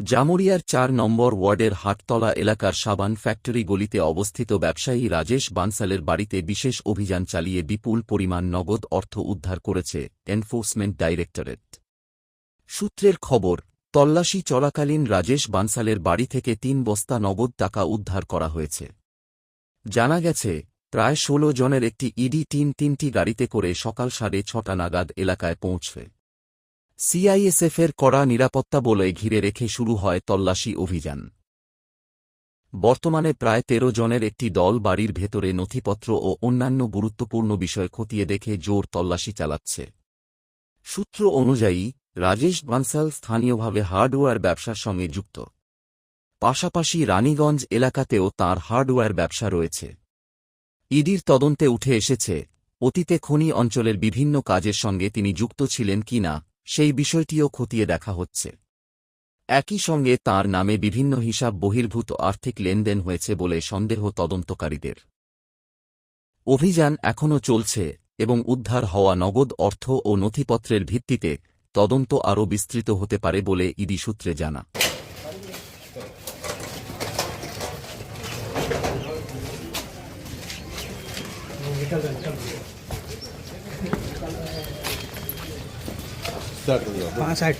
জামুরিয়ার ৪ নম্বর ওয়ার্ডের হাটতলা এলাকার সাবান ফ্যাক্টরি গলিতে অবস্থিত ব্যবসায়ী রাজেশ বানসালের বাড়িতে বিশেষ অভিযান চালিয়ে বিপুল পরিমাণ নগদ অর্থ উদ্ধার করেছে এনফোর্সমেন্ট ডাইরেক্টরেট। সূত্রের খবর, তল্লাশি চলাকালীন রাজেশ বানসালের বাড়ি থেকে ৩ বস্তা নগদ টাকা উদ্ধার করা হয়েছে। জানা গেছে, প্রায় ১৬ জনের একটি ইডি টিম ৩টি গাড়িতে করে সকাল ৬:৩০ নাগাদ এলাকায় পৌঁছয়। সিআইএসএফের কড়া নিরাপত্তা বলয় ঘিরে রেখে শুরু হয় তল্লাশি অভিযান। বর্তমানে প্রায় ১৩ জনের একটি দল বাড়ির ভেতরে নথিপত্র ও অন্যান্য গুরুত্বপূর্ণ বিষয় খতিয়ে দেখে জোর তল্লাশি চালাচ্ছে। সূত্র অনুযায়ী, রাজেশ বানসাল স্থানীয়ভাবে হার্ডওয়্যার ব্যবসার সঙ্গে যুক্ত। পাশাপাশি রানীগঞ্জ এলাকাতেও তাঁর হার্ডওয়্যার ব্যবসা রয়েছে। ইডির তদন্তে উঠে এসেছে, অতীতে খনি অঞ্চলের বিভিন্ন কাজের সঙ্গে তিনি যুক্ত ছিলেন কিনা সেই বিষয়টিও খতিয়ে দেখা হচ্ছে। একই সঙ্গে তাঁর নামে বিভিন্ন হিসাব বহির্ভূত আর্থিক লেনদেন হয়েছে বলে সন্দেহ তদন্তকারীদের। অভিযান এখনও চলছে এবং উদ্ধার হওয়া নগদ অর্থ ও নথিপত্রের ভিত্তিতে তদন্ত আরও বিস্তৃত হতে পারে বলে ইডি সূত্রে জানা। पाँच साइड